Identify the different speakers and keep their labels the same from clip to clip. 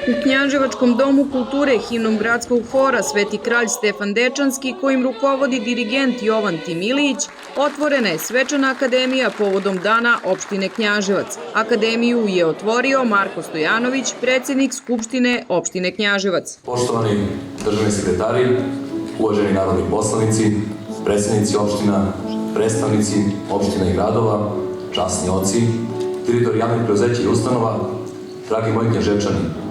Speaker 1: U Knjaževačkom domu kulture himnom gradskog hora Sveti kralj Stefan Dečanski, kojim rukovodi dirigent Jovan Timilić, otvorena je svečana akademija povodom dana opštine Knjaževac. Akademiju je otvorio Marko Stojanović, predsjednik Skupštine opštine Knjaževac.
Speaker 2: Poštovani državni sekretari, uvaženi narodni poslanici, predsjednici opština, predstavnici opština i gradova, časni oci, direktori javnih preduzeća i ustanova, dragi moji Knjaževčani.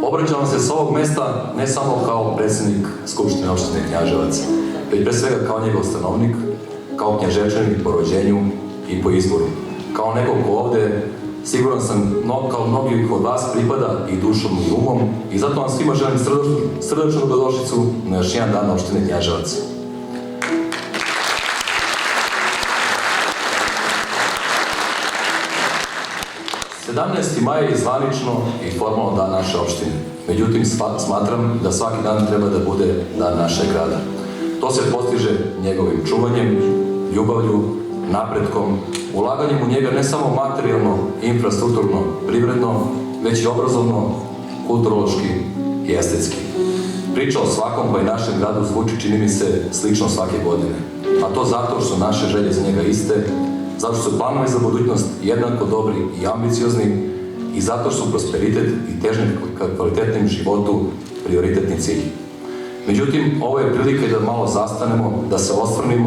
Speaker 2: Obraćam se s ovog mesta ne samo kao predsjednik Skupštine opštine Knjaževac, već pre svega kao njegov stanovnik, kao Knjaževčanin po rođenju i po izboru. Kao nekog ko ovde, siguran sam, kao mnogi od vas pripada i dušom i umom, i zato vam svima želim srdačnu dobrodošlicu na još jedan dan opštine Knjaževac. 17. maj je zvanično i formalno dan naše opštine. Međutim, smatram da svaki dan treba da bude dan našeg grada. To se postiže njegovim čuvanjem, ljubavlju, napretkom, ulaganjem u njega ne samo materijalno, infrastrukturno, privredno, već i obrazovno, kulturološki i estetski. Priča o svakom pa i našem gradu zvuči, čini mi se, slično svake godine. A to zato što su naše želje za njega iste, zato što su planovi za budućnost jednako dobri i ambiciozni i zato što su prosperitet i težnje ka kvalitetnim životu prioritetni cilj. Međutim, ovo je prilika da malo zastanemo, da se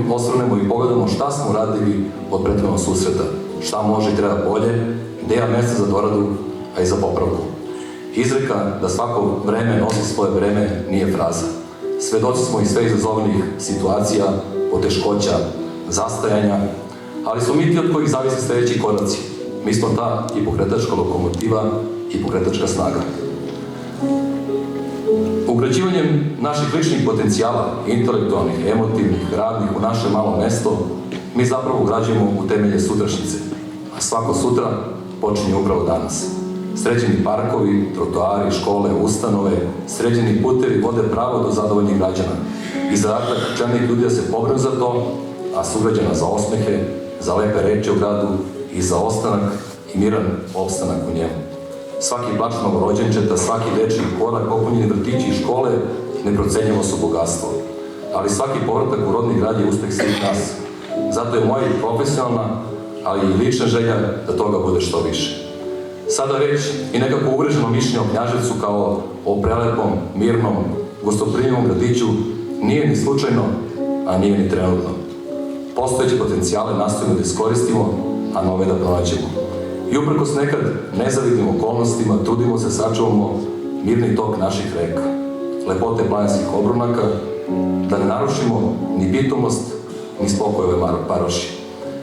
Speaker 2: osvrnemo i pogledamo šta smo radili od prethodnog susreta, šta može i treba bolje, gde je mesta za doradu, a i za popravku. Izreka da svako vreme nosi svoje vreme nije fraza. Svedoci smo i sve izazovnih situacija, poteškoća, zastajanja, ali su mi ti od kojih zavise sledeći koraci. Mi smo ta i pokretačka lokomotiva i pokretačka snaga. Ugrađivanjem naših ličnih potencijala, intelektualnih, emotivnih, radnih u naše malo mesto, mi zapravo ugrađujemo u temelje sutrašnjice, a svako sutra počinje upravo danas. Sređeni parkovi, trotoari, škole, ustanove, sređeni putevi vode pravo do zadovoljnih građana. I zadatak čelnih ljudi da se pobrinu za to, a sugrađana za osmehe, za lepe reči u gradu i za ostanak i miran opstanak u njemu. Svaki plač novorođenčeta, svaki dečiji korak, popunjeni vrtići i škole, neprocenjivo su bogatstvo. Ali svaki povratak u rodni grad je uspeh svih nas. Zato je moja profesionalna, ali i lična želja da toga bude što više. Sada već i nekako uvreženo mišljenje o Knjaževcu kao o prelepom, mirnom, gostoprimljivom gradiću nije ni slučajno, a nije ni trenutno. Postojeće potencijale nastojimo da iskoristimo, a nove da pronađemo. I uprkos nekad nezavidnim okolnostima trudimo se sačuvamo mirni tok naših reka, lepote planinskih obronaka, da ne narušimo ni pitomost, ni spokoj ove paroši.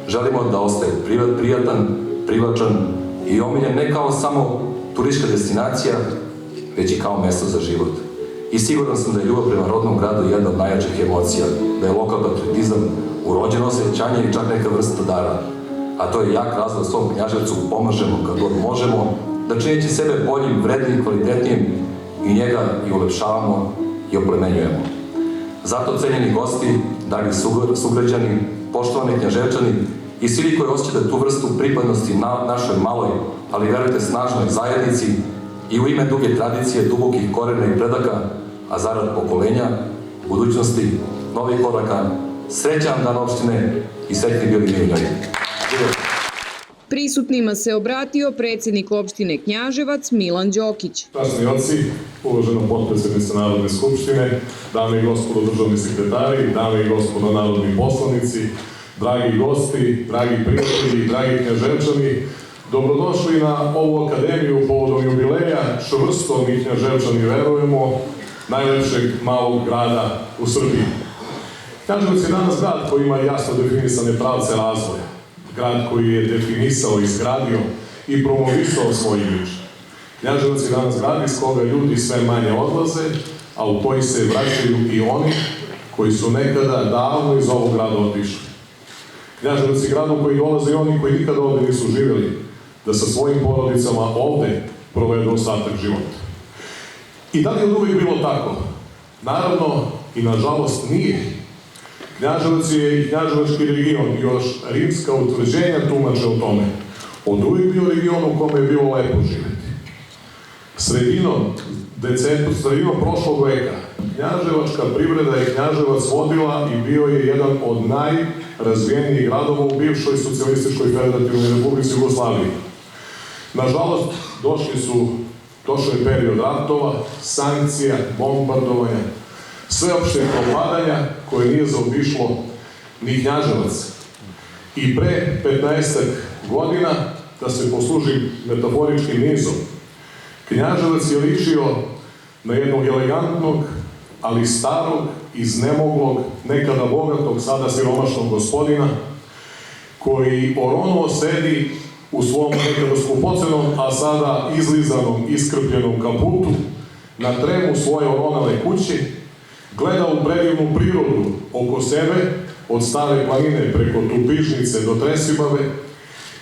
Speaker 2: Želimo da ostaje prijatan, privlačan i omiljen ne kao samo turistička destinacija, već i kao mesto za život. I siguran sam da je ljubav prema rodnom gradu jedna od najjačih emocija, da je lokal patriotizam urođeno osjećanje i čak neka vrsta dara. A to je jak razlog svom Knjaževcu pomažemo kad god možemo, da čineći sebe boljim, vrednim, kvalitetnijim i njega i ulepšavamo i oplemenjujemo. Zato, cenjeni gosti, dragi sugrađani, poštovani Knjaževčani i svi vi koji osjećate tu vrstu pripadnosti našoj maloj, ali verujte snažnoj zajednici i u ime duge tradicije, dubokih korena i predaka, a zarad pokolenja, budućnosti, novih koraka, srećan dan opštine i srećni bili milionari.
Speaker 1: Prisutnima se obratio predsjednik opštine Knjaževac Milan Đokić.
Speaker 3: Časni oci, uvažena potpredsednica Narodne skupštine, dame i gospodo državni sekretari, dame i gospodo narodni poslanici, dragi gosti, dragi prijatelji, dragi Knjaževčani, dobrodošli na ovu akademiju povodom jubileja, čvrsto mi Knjaževčani verujemo, najlepšeg malog grada u Srbiji. Knjaževac je danas grad koji ima jasno definisane pravce razvoja. Grad koji je definisao, izgradio i promovisao svoj imidž. Knjaževac je danas grad iz koga ljudi sve manje odlaze, a u koji se vraćaju i oni koji su nekada davno iz ovog grada otišli. Knjaževac je grad u koji dolaze i oni koji nikada ovde nisu živjeli, da sa svojim porodicama ovde provedu ostatak života. I da li je od uvijek bilo tako? Naravno i nažalost nije. Knjaževac je i knjaževački region, još rimska utvrđenja tumače o tome. Od uvijek bio region u kome je bilo lepo živjeti. Sredinom prošlog veka knjaževačka privreda je Knjaževac vodila i bio je jedan od najrazvijenijih gradova u bivšoj socijalističkoj federativnoj Republici Jugoslaviji. Nažalost, došao je period ratova, sankcija, bombardovanja, sveopšteg propadanja koje nije zaobišlo ni Knjaževac. I pre 15 godina, da se poslužim metaforičkim nizom, Knjaževac je ličio na jednog elegantnog, ali starog, iznemoglog, nekada bogatog, sada siromašnog gospodina, koji oronuo sedi u svom nekada skupocenom, a sada izlizanom, iskrpljenom kaputu, na tremu svoje oronale kuće, gleda u predivnu prirodu oko sebe, od Stare planine preko Tupišnice do Tresibave,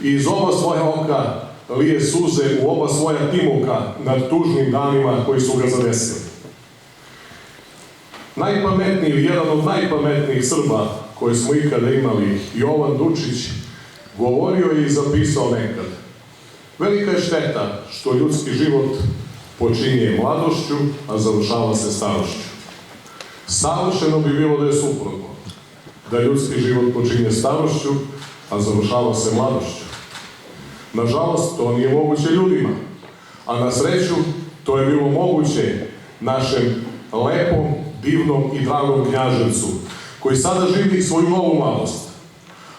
Speaker 3: i iz oba svoja oka lije suze u oba svoja timuka nad tužnim danima koji su ga zadesili. Najpametniji, jedan od najpametnijih Srba koje smo ikada imali, Jovan Dučić, govorio je i zapisao nekad: velika je šteta što ljudski život počinje mladošću, a završava se starošću. Savršeno bi bilo da je suprotno, da ljudski život počinje starošću, a završava se mladošću. Nažalost, to nije moguće ljudima, a na sreću to je bilo moguće našem lepom, divnom i dragom Knjaževcu, koji sada živi svoju novu mladost.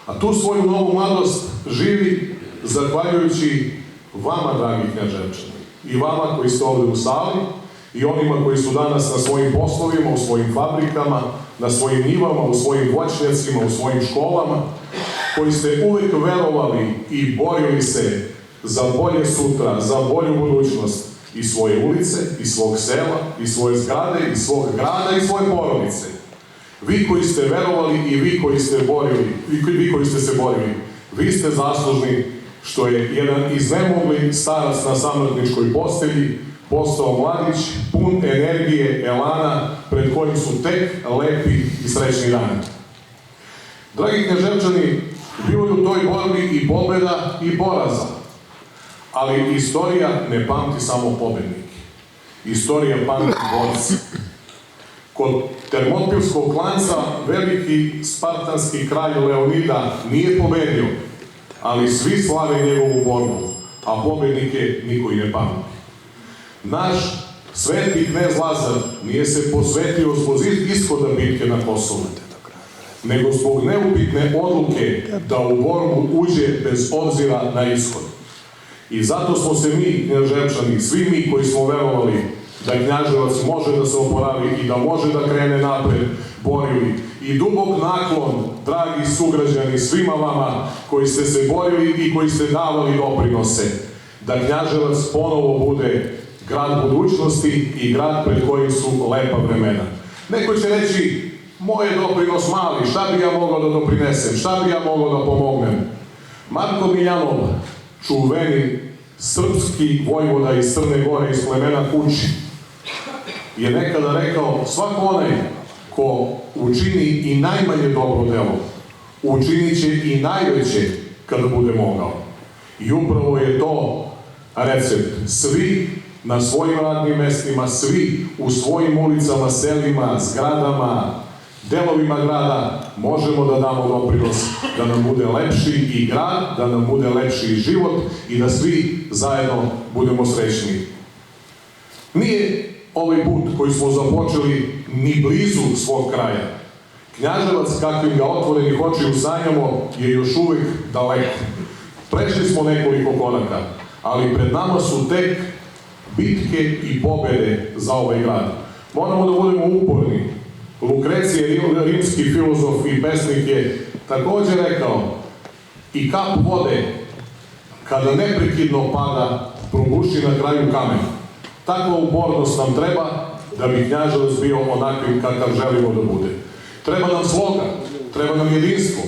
Speaker 3: A tu svoju novu mladost živi zahvaljujući vama, dragi Knjaževčani, i vama koji ste ovde u sali, i onima koji su danas na svojim poslovima, u svojim fabrikama, na svojim njivama, u svojim voćnjacima, u svojim školama, koji ste uvek verovali i borili se za bolje sutra, za bolju budućnost i svoje ulice, i svog sela, i svoje zgrade, i svog grada, i svoje porodice. Vi koji ste verovali i vi koji ste se borili, vi ste zaslužni što je jedan iznemogli starac na samrtničkoj postelji postao mladić, pun energije, elana, pred kojim su tek lepi i srećni dani. Dragi Knjaževčani, bilo je u toj borbi i pobeda i poraza, ali istorija ne pamti samo pobednike. Istorija pamti borce. Kod Termopilskog klanca veliki spartanski kralj Leonida nije pobedio, ali svi slave njegovu borbu, a pobednike niko i ne pamti. Naš sveti knez Lazar nije se posvetio zbog ishoda bitke na Kosovu, nego zbog neupitne odluke da u borbu uđe bez obzira na ishod. I zato smo se mi, Knjaževčani, svi mi koji smo verovali da Knjaževac može da se oporavi i da može da krene napred, borili. I dubok naklon, dragi sugrađani, svima vama koji ste se borili i koji ste davali doprinose, da Knjaževac ponovo bude grad budućnosti i grad pred kojim su lepa vremena. Neko će reći: moj je doprinos mali, šta bi ja mogao da doprinesem, šta bi ja mogao da pomognem? Marko Miljanov, čuveni srpski vojvoda iz Crne Gore, iz plemena Kuči, je nekada rekao: svako onaj ko učini i najmanje dobro delo, učinit će i najveće kada bude mogao. I upravo je to recept. Svi na svojim radnim mestima, svi u svojim ulicama, selima, zgradama, delovima grada možemo da damo doprinos da nam bude lepši i grad, da nam bude lepši i život i da svi zajedno budemo srećni. Nije ovaj put koji smo započeli ni blizu svog kraja. Knjaževac, kakvim ga otvorenih očiju sanjamo, je još uvek daleko. Prešli smo nekoliko koraka, ali pred nama su tek bitke i pobede za ovaj grad. Moramo da budemo uporni. Lukrecije, rimski filozof i pesnik, je takođe rekao: i kap vode, kada neprekidno pada, probuši na kraju kamen. Takva upornost nam treba da bi Knjaževac bio onakvim kakav želimo da bude. Treba nam sloga, treba nam jedinstvo.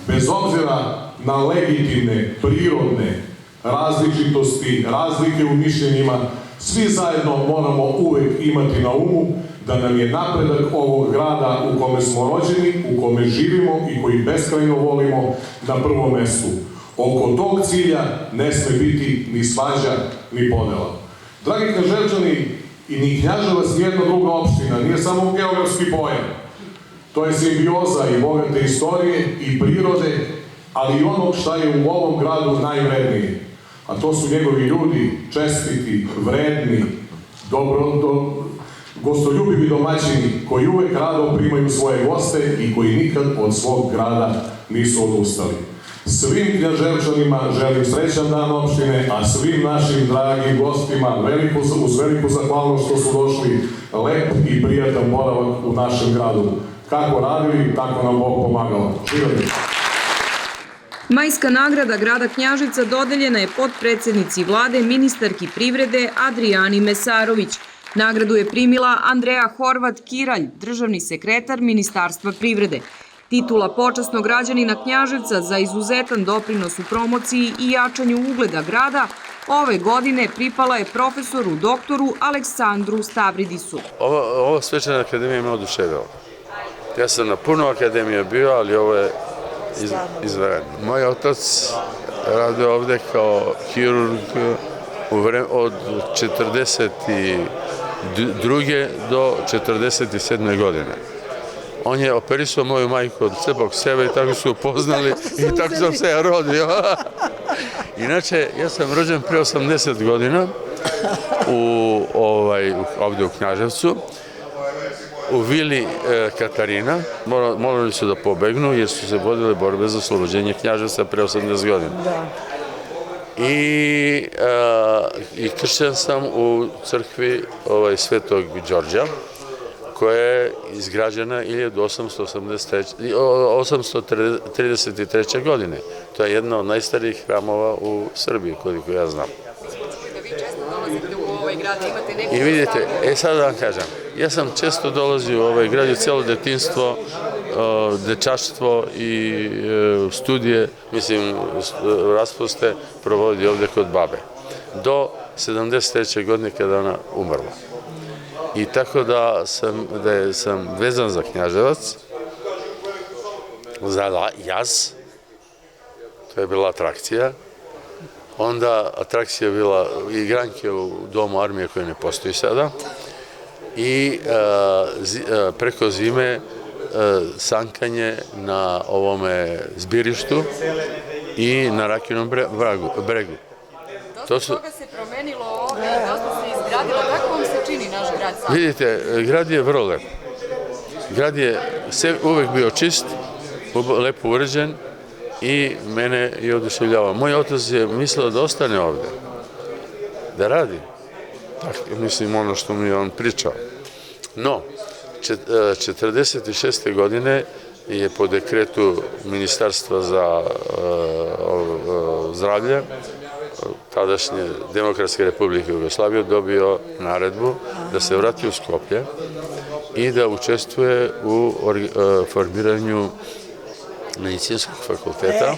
Speaker 3: Bez obzira na legitimne, prirodne različitosti, razlike u mišljenjima, svi zajedno moramo uvek imati na umu da nam je napredak ovog grada u kome smo rođeni, u kome živimo i koji beskrajno volimo, na prvom mestu. Oko tog cilja ne sme biti ni svađa, ni podela. Dragi Kneževčani, i ni Knjaževac nije jedna druga opština, nije samo geografski pojam. To je simbioza i bogate istorije i prirode, ali i onog šta je u ovom gradu najvrednije. A to su njegovi ljudi, čestiti, vredni, gostoljubivi domaćini, koji uvek rado primaju svoje goste i koji nikad od svog grada nisu odustali. Svim Knjaževčanima želim srećan dan opštine, a svim našim dragim gostima uz veliku zahvalnost što su došli, lep i prijatan boravak u našem gradu. Kako radili, tako nam Bog pomagao. Živjeli!
Speaker 1: Majska nagrada grada Knjaževca dodeljena je potpredsednici vlade, ministarki privrede Adrijani Mesarović. Nagradu je primila Andreja Horvat-Kiralj, državni sekretar Ministarstva privrede. Titula počasnog građanina Knjaževca za izuzetan doprinos u promociji i jačanju ugleda grada ove godine pripala je profesoru doktoru Aleksandru Stavridisu.
Speaker 4: Ova svečana akademija me oduševila. Ja sam na puno akademija bio, ali ovo je izvanredno. Moj otac radio ovde kao hirurg od 1942. do 1947. godine. On je operisao moju majku od cepog sebe i tako su upoznali i tako sam se ja rodio. Inače, ja sam rođen pre 80 godina ovde u Knjaževcu, u vili Katarina. Morali su da pobegnu jer su se vodile borbe za oslobođenje Knjaževca pre 80 godina. I kršćan sam u crkvi Svetog Đorđa, koja je izgrađena 1833. godine. To je jedna od najstarijih hramova u Srbiji, koliko ja znam.
Speaker 1: Vi često dolazite u ovaj grad, imate neki...
Speaker 4: I vidite, sad da vam kažem, ja sam često dolazio u ovaj grad i cijelo detinjstvo, dečaštvo i studije, mislim, raspuste provodi ovde kod babe. Do 73. godine kada ona umrla. I tako da sam vezan za Knjaževac, za jaz, to je bila atrakcija. Onda atrakcija je bila igranke u Domu armije koje ne postoji sada i preko zime sankanje na ovome zbirištu i na Rakinom bregu.
Speaker 1: Dosta toga se promenilo ovde, dosta se izgradilo. Kako vam se čini naš grad sad?
Speaker 4: Vidite, grad je vrlo lep. Grad je uvek bio čist, lepo uređen i mene je oduševljavao. Moj otac je mislio da ostane ovde, da radi. Mislim, ono što mi je on pričao. No, 1946. godine je po dekretu Ministarstva za zdravlje tadašnje Demokratske republike Jugoslavije dobio naredbu da se vrati u Skoplje i da učestvuje u formiranju medicinskog fakulteta,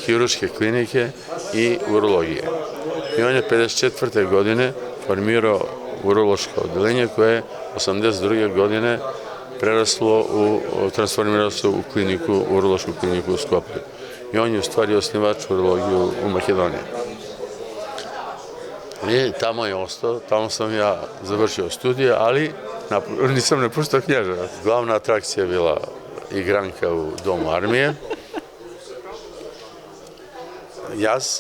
Speaker 4: hirurške klinike i urologije. I on je 1954. godine formirao urološko odeljenje koje je 1982. godine transformiralo se u urološku kliniku u Skoplju. I on je u stvari osnivač urologiju u Makedoniji. I tamo je ostao, tamo sam ja završio studije, ali nisam napuštao Knjaževac. Glavna atrakcija je bila igranka u Domu armije, jaz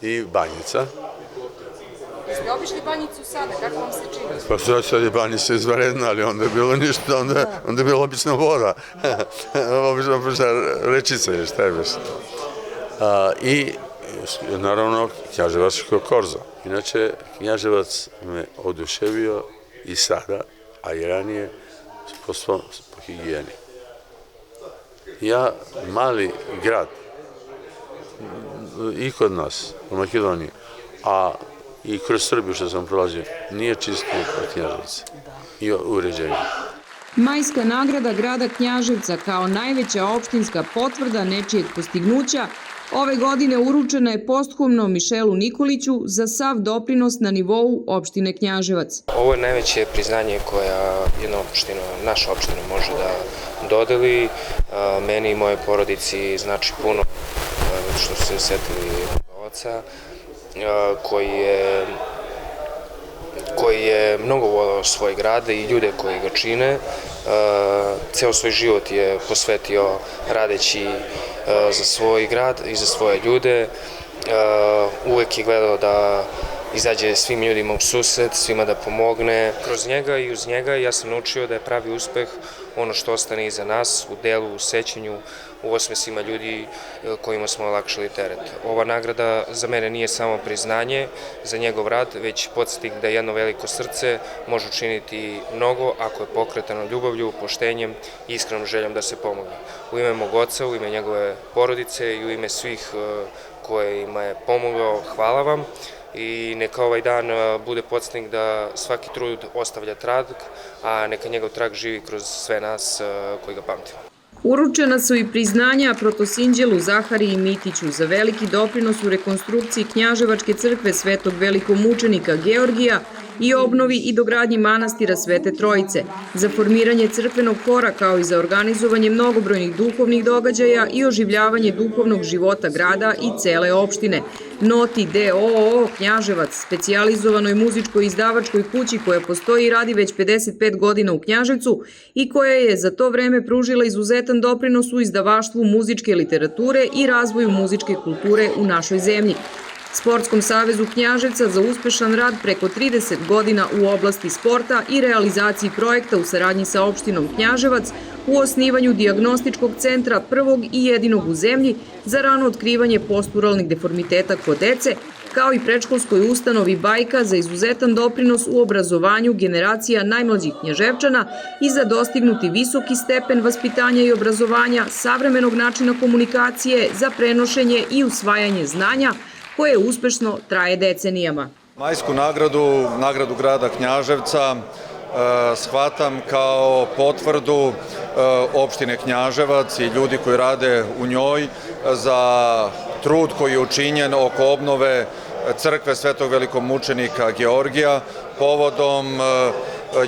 Speaker 4: i banjica.
Speaker 1: Jeste obišli banjicu sada, kako vam se čini?
Speaker 4: Pa sad je banjica izvanredna, ali onda je bilo ništa, onda je bila obična voda, obična rečica je, šta je već. I naravno Knjaževačko korzo. Inače, Knjaževac me oduševio i sada, a i ranije, po higijeni. Ja, mali grad, i kod nas, u Makedoniji, a i kroz Srbiju što sam prolazio, nije čistio od Knjaževca i uređenje.
Speaker 1: Majska nagrada grada Knjaževca kao najveća opštinska potvrda nečijeg postignuća ove godine uručena je posthumno Mišelu Nikoliću za sav doprinos na nivou opštine Knjaževac.
Speaker 5: Ovo je najveće priznanje koja jedna opština, naša opština može da dodeli. Meni i moje porodici znači puno što su se setili oca koji je koji je mnogo voleo svoj grad i ljude koji ga čine. Ceo svoj život je posvetio radeći za svoj grad i za svoje ljude. Uvek je gledao da izađe svim ljudima u susret, svima da pomogne. Kroz njega i uz njega ja sam naučio da je pravi uspeh ono što ostane iza nas, u delu, u sećanju, u osmesima ljudi kojima smo olakšali teret. Ova nagrada za mene nije samo priznanje za njegov rad, već podsjetnik da jedno veliko srce može učiniti mnogo ako je pokretano ljubavlju, poštenjem i iskrenom željom da se pomogne. U ime mog oca, u ime njegove porodice i u ime svih kojima je pomogao, hvala vam. I neka ovaj dan bude podsjetnik da svaki trud ostavlja trag, a neka njegov trag živi kroz sve nas koji ga pamtimo.
Speaker 1: Uručena su i priznanja Protosinđelu Zahariji Mitiću za veliki doprinos u rekonstrukciji Knjaževačke crkve Svetog velikomučenika Georgija i obnovi i dogradnji manastira Svete Trojice, za formiranje crkvenog hora kao i za organizovanje mnogobrojnih duhovnih događaja i oživljavanje duhovnog života grada i cele opštine. Noti d.o.o. Knjaževac, specijalizovanoj muzičkoj izdavačkoj kući koja postoji i radi već 55 godina u Knjaževcu i koja je za to vreme pružila izuzetan doprinos u izdavaštvu muzičke literature i razvoju muzičke kulture u našoj zemlji. Sportskom savezu Knjaževca za uspešan rad preko 30 godina u oblasti sporta i realizaciji projekta u saradnji sa opštinom Knjaževac u osnivanju dijagnostičkog centra prvog i jedinog u zemlji za rano otkrivanje posturalnih deformiteta kod dece, kao i predškolskoj ustanovi Bajka za izuzetan doprinos u obrazovanju generacija najmlađih Knjaževčana i za dostignuti visoki stepen vaspitanja i obrazovanja, savremenog načina komunikacije, za prenošenje i usvajanje znanja, koje uspešno traje decenijama.
Speaker 6: Majsku nagradu, nagradu grada Knjaževca, shvatam kao potvrdu opštine Knjaževac i ljudi koji rade u njoj za trud koji je učinjen oko obnove crkve Svetog velikomučenika Georgija povodom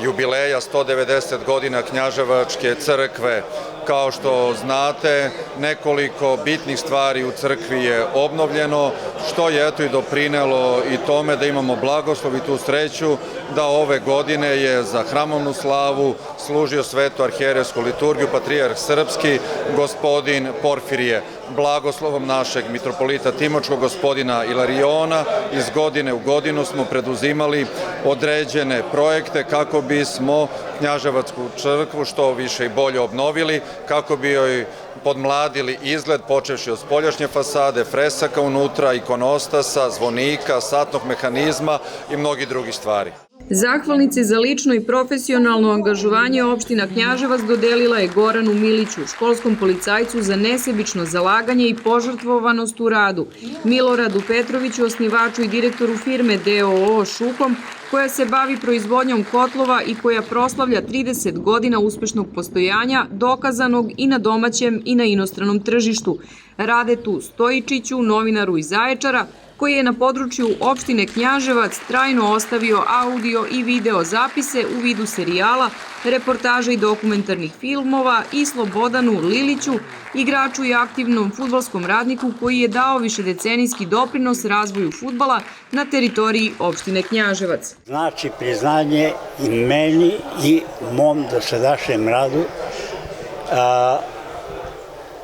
Speaker 6: jubileja 190 godina Knjaževačke crkve. Kao što znate, nekoliko bitnih stvari u crkvi je obnovljeno, što je eto i doprinelo i tome da imamo blagoslov i tu sreću da ove godine je za hramovnu slavu služio svetu arhijerejsku liturgiju patrijarh srpski gospodin Porfirije. Blagoslovom našeg mitropolita Timočkog gospodina Ilariona iz godine u godinu smo preduzimali određene projekte kako bismo Knjaževačku crkvu što više i bolje obnovili, kako bi joj podmladili izgled, počevši od spoljašnje fasade, fresaka unutra, ikonostasa, zvonika, satnog mehanizma i mnogi drugi stvari.
Speaker 1: Zahvalnice za lično i profesionalno angažovanje opština Knjaževac dodelila je Goranu Miliću, školskom policajcu za nesebično zalaganje i požrtvovanost u radu, Miloradu Petroviću, osnivaču i direktoru firme d.o.o. Šukom, koja se bavi proizvodnjom kotlova i koja proslavlja 30 godina uspešnog postojanja, dokazanog i na domaćem i na inostranom tržištu, Radetu Stojičiću, novinaru iz Zaječara, koji je na području opštine Knjaževac trajno ostavio audio i video zapise u vidu serijala, reportaža i dokumentarnih filmova, i Slobodanu Liliću, igraču i aktivnom fudbalskom radniku koji je dao višedecenijski doprinos razvoju fudbala na teritoriji opštine Knjaževac.
Speaker 7: Znači priznanje i meni i mom dosadašnjem radu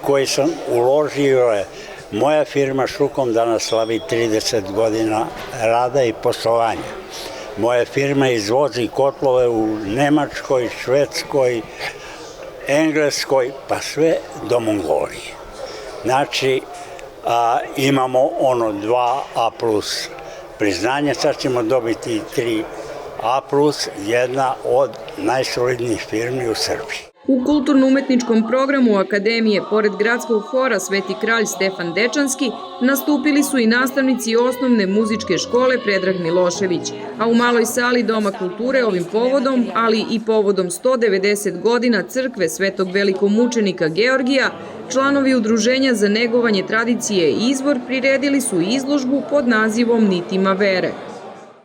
Speaker 7: koji sam uložio. Moja firma Šukom danas slavi 30 godina rada i poslovanja. Moja firma izvozi kotlove u Nemačkoj, Švedskoj, Engleskoj, pa sve do Mongolije. Znači, imamo ono 2A+ priznanje, sad ćemo dobiti 3A+, jedna od najsolidnijih firmi u Srbiji.
Speaker 1: U kulturno-umetničkom programu Akademije, pored gradskog hora Sveti kralj Stefan Dečanski, nastupili su i nastavnici osnovne muzičke škole Predrag Milošević, a u maloj sali Doma kulture ovim povodom, ali i povodom 190 godina crkve Svetog velikomučenika Georgija, članovi Udruženja za negovanje tradicije i Izvor priredili su izložbu pod nazivom Nitima vere.